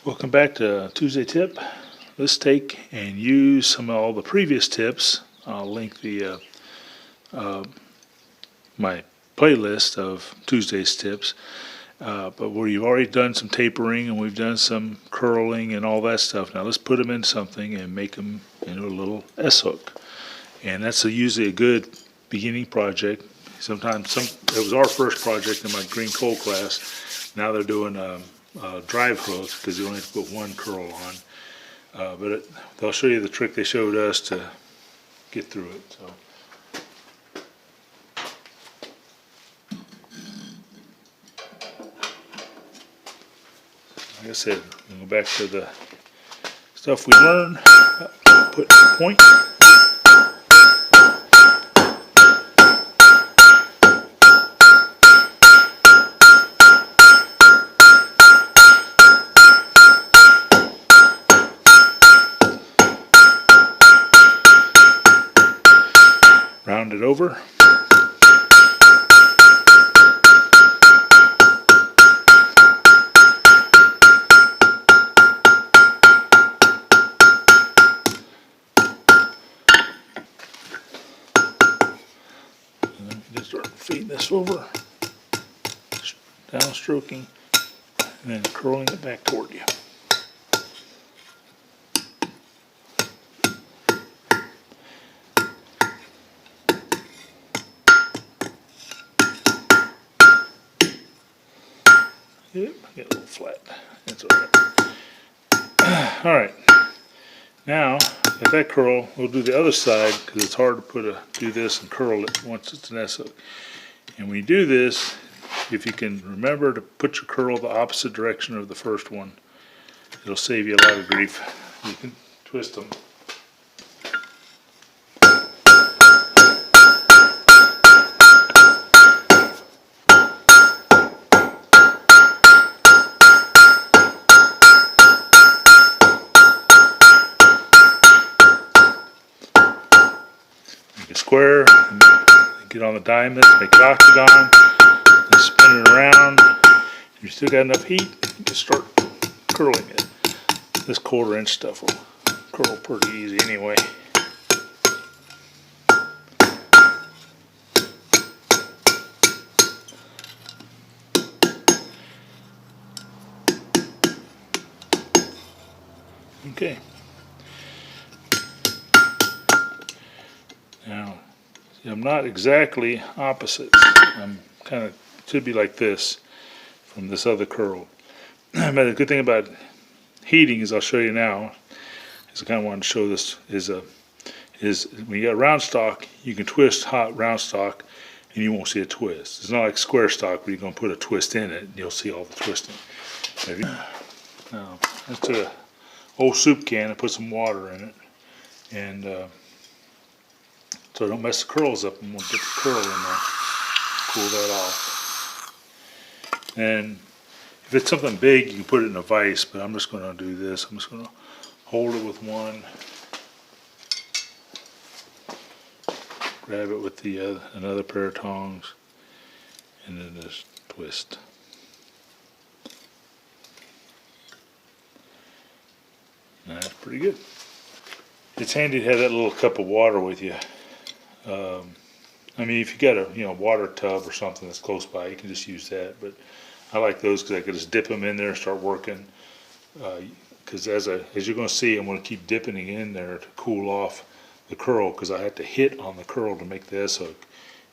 Welcome back to Tuesday Tip. Let's take and use some of all the previous tips. I'll link the my playlist of Tuesday's tips. But where you've already done some tapering and we've done some curling and all that stuff. Now let's put them in something and make them into a little S-hook. And that's usually a good beginning project. Sometimes it was our first project in my green coal class. Now they're doing drive hooks because you only have to put one curl on. But they'll show you the trick they showed us to get through it. So. Like I said, we'll go back to the stuff we learned. Put the point. Round it over. Just start feeding this over, down stroking, and then curling it back toward you. Yep, get a little flat. That's alright. Alright, now at that curl, we'll do the other side because it's hard to do this and curl it once it's an S-hook. And when you do this, if you can remember to put your curl the opposite direction of the first one, it'll save you a lot of grief. You can twist them. Square, get on the diamonds, make an octagon, and spin it around. If you still got enough heat, you can start curling it. This 1/4 inch stuff will curl pretty easy anyway. Okay. Now, see, I'm not exactly opposites. I'm kind of should be like this from this other curl. But the good thing about heating is I'll show you now. Is I kind of wanted to show this is when you got round stock, you can twist hot round stock, and you won't see a twist. It's not like square stock where you're going to put a twist in it, and you'll see all the twisting. Now, let's do an old soup can and put some water in it, and so don't mess the curls up, and we'll get the curl in there, cool that off. And if it's something big, you can put it in a vise, but I'm just going to do this. I'm just going to hold it with one, grab it with the another pair of tongs, and then just twist. And that's pretty good. It's handy to have that little cup of water with you. I mean, if you got a water tub or something that's close by, you can just use that. But I like those because I can just dip them in there and start working. Because as you're going to see, I'm going to keep dipping it in there to cool off the curl because I have to hit on the curl to make the S-hook.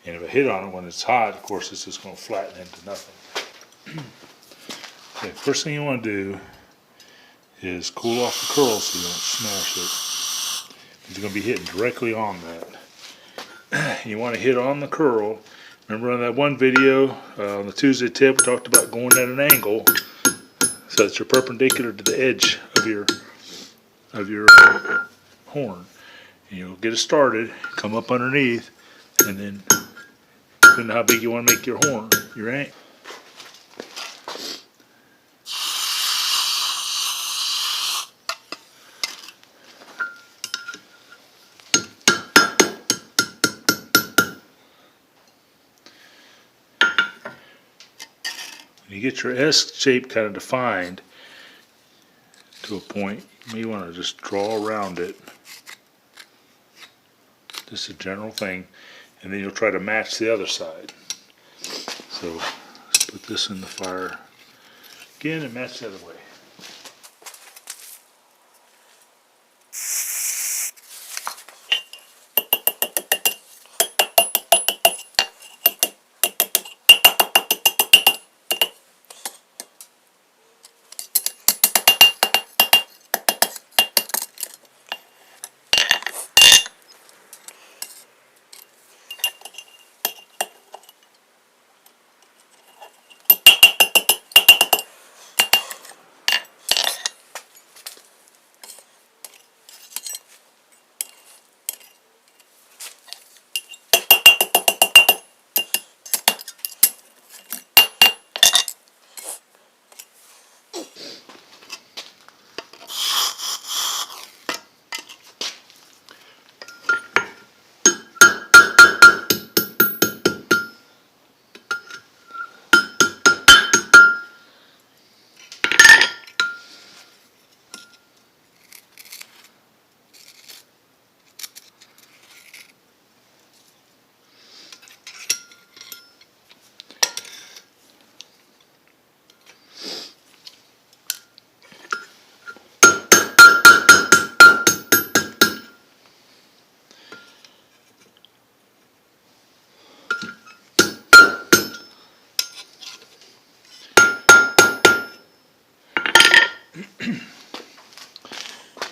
And if I hit on it when it's hot, of course, it's just going to flatten into nothing. Okay, first thing you want to do is cool off the curl so you don't smash it. You're going to be hitting directly on that. You want to hit on the curl. Remember on that one video on the Tuesday tip, we talked about going at an angle so that you're perpendicular to the edge of your horn. And you'll get it started, come up underneath, and then depending on how big you want to make your horn, your angle. When you get your S shape kind of defined, to a point. You may want to just draw around it. Just a general thing. And then you'll try to match the other side. So let's put this in the fire again and match the other way.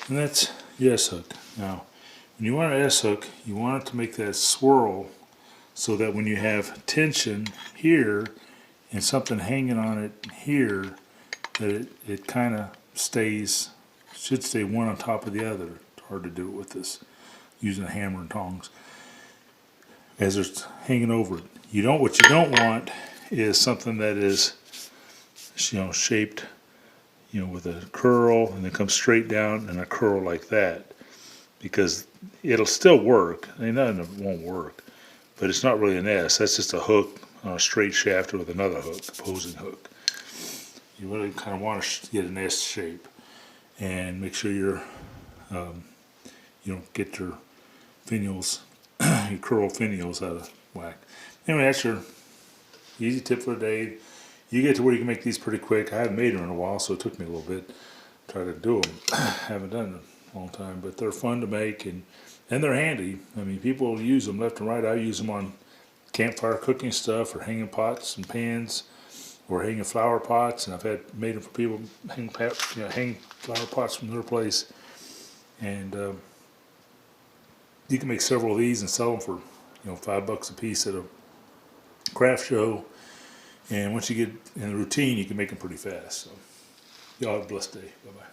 And that's your S-hook. Now, when you want an S-hook, you want it to make that swirl so that when you have tension here and something hanging on it here, that it kind of stays, should stay one on top of the other. It's hard to do it with this, using a hammer and tongs, as it's hanging over it. What you don't want is something that is, shaped, with a curl and then comes straight down and a curl like that, because it'll still work. I mean, nothing that won't work, but it's not really an S. That's just a hook on a straight shaft with another hook, opposing hook. You really kind of want to get an S shape, and make sure you don't get your finials, your curl finials out of whack. Anyway, that's your easy tip for the day. You get to where you can make these pretty quick. I haven't made them in a while, so it took me a little bit to try to do them. Haven't done them in a long time, but they're fun to make, and they're handy. I mean, people use them left and right. I use them on campfire cooking stuff, or hanging pots and pans, or hanging flower pots. And I've made them for people hang flower pots from their place. And you can make several of these and sell them for $5 a piece at a craft show. And once you get in the routine, you can make them pretty fast. So, y'all have a blessed day. Bye-bye.